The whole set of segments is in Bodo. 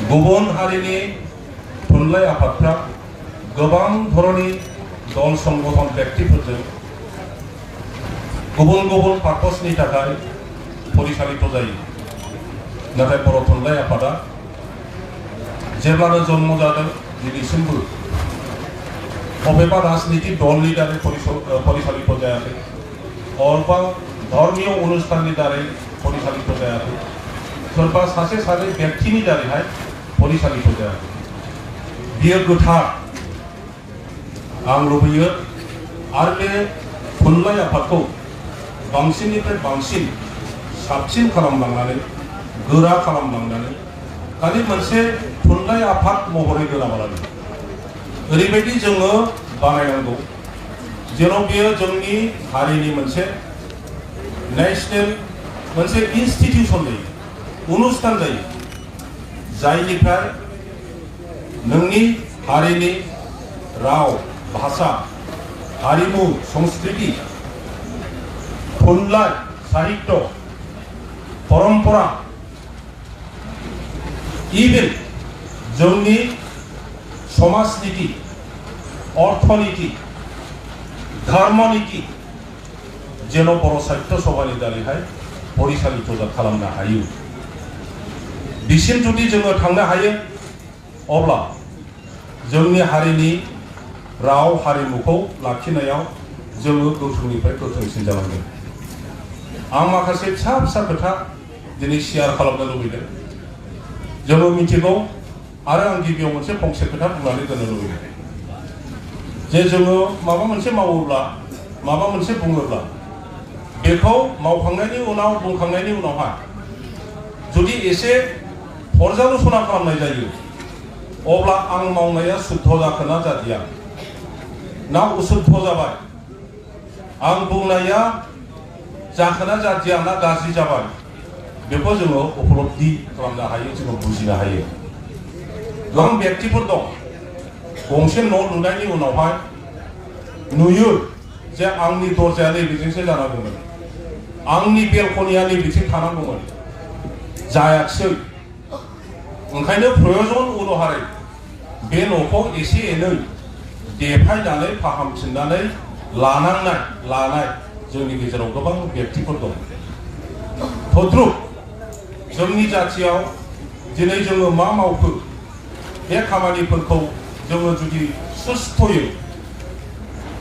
गुबुन हारिनि थुनलाइ आफादफ्रा गोबां धरननि दल संगठन व्यक्तिफोरजों गुबुन गुबुन पार्पसनि थाखाय परिचालित जायो। नाथाय बर' थुनलाइ आफादा जेब्लानो जन्म जादों दिनैसिमबो बबेबा राजनीति दलनि दारै परिचालित जायाखै, अबेबा धर्मीय अनुष्ठाननि दारै परिचालित जायाखै, सोरबा सासे सानै व्यक्तिनि दारैहाय परिचालित जायाखै। बियो गोथार। आं लुबैयो आरो बे थुनलाइ आफादखौ बांसिननिफ्राय बांसिन साबसिन खालामलांनानै गोरा खालामलांनानै खालि मोनसे थुनलाइ आफाद महरै दोनाबालानो ओरैबायदि जोङो बानायनांगौ जेन' बेयो जोंनि हारिनि मोनसे नेशनेल मोनसे इन्स्टिट्यूशन जायो, अनुष्ठान जायो, जायनिफ्राय नोंनि हारिनि राव, भाषा, हारिमु, संस्कृति, थुनलाइ, साहित्य, परम्परा, इभेन जोंनि समाजनीति, अर्थनीति, धर्मनीति जेन' बर' साहित्य सभानि दारैहाय परिचालित खालामनो हायो। बिसिम जुदि जोङो थांनो हायो अब्ला जोंनि हारिनि राव हारिमुखौ लाखिनायाव जोङो गोख्रोंनिफ्राय गोख्रोंसिन जालांगोन। आं माखासे फिसा फिसा खोथा दिनै शेयार खालामनो लुबैदों। जोङो मिथिगौ आरो आं गिबियाव मोनसे फंसे खोथा बुंनानै दोननो लुबैदों जे जोङो माबा मोनसे मावोब्ला माबा मोनसे बुङोब्ला बेखौ मावखांनायनि उनाव बुंखांनायनि उनावहाय जुदि एसे पर्यालोचना खालामनाय जायो अब्ला आं मावनाया शुद्ध जाखोना जादिया ना अशुद्ध जाबाय, आं बुंनाया जाखोना जादिया ना गाज्रि जाबाय, बेखौ जोङो उपलब्धि खालामनो हायो, जोङो बुजिनो हायो। गोबां व्यक्तिफोर दं गंसे न' लुनायनि उनावहाय नुयो जे आंनि दरजाया नैबेजोंसो जानांगौमोन, आंनि बेलकनिया नैबेथिं थानांगौमोन, जायाखिसै। ओंखायनो प्रयजन अनुहारै बे न'खौ एसे एनै देफायनानै फाहामफिननानै लानाय जोंनि गेजेराव गोबां व्यक्तिफोर दं। तद्रुप जोंनि जाथियाव दिनै जोङो मा मावखो बे खामानिफोरखौ जोङो जुदि सुस्थ'यै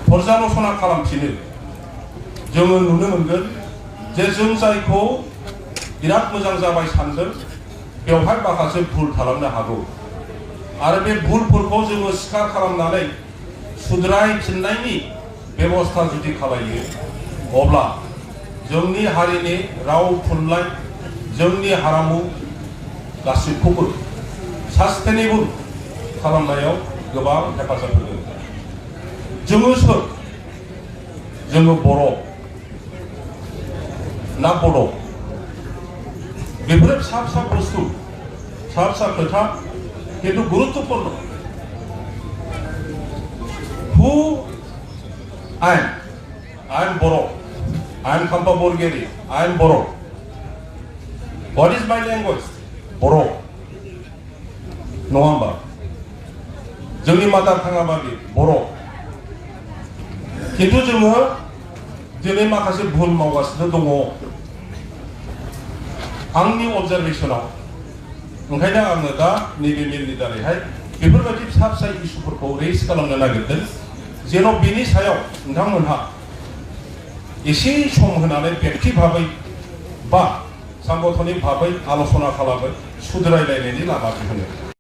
पर्यालोचना खालामफिनो जोङो नुनो मोनगोन जे जों जायखौ बिराद मोजां जाबाय सानदों बेवहाय माखासे भुल खालामनो हागौ आरो बे भुलफोरखौ जोङो सिखार खालामनानै सुद्रायफिननायनि बेबस्था जुदि खालायो अब्ला जोंनि हारिनि राव थुनलाइ, जोंनि हारिमु गासिबखौबो सास्टेनेबल खालामनायाव गोबां हेफाजाब होगोन। जोङो सोर? जोङो बर' ना बड'? बेफोरो फिसा फिसा बुस्थु, फिसा फिसा खोथा किन्तु गुरुत्वपूर्ण। Who I am Boro. I am Khampa Borgeri. I am Boro. What is my language? Boro. नङा होमबा? जोंनि मादार टाङा माबे? बर'। किन्तु जोङो दिनै माखासे भुल मावगासिनो दङ आंनि अबजारभेशनाव। ओंखायनो आङो दा नैबे मेलनि दारैहाय बेफोरबायदि फिसा फिसा इस्युफोरखौ रेज खालामनो नागिरदों जेन' बेनि सायाव नोंथांमोनहा एसे सम होनानै व्यक्ति भाबै बा सांगठनिक भाबै आलोचना खालामो, सुद्रायलायनायनि लामा दिहुनो।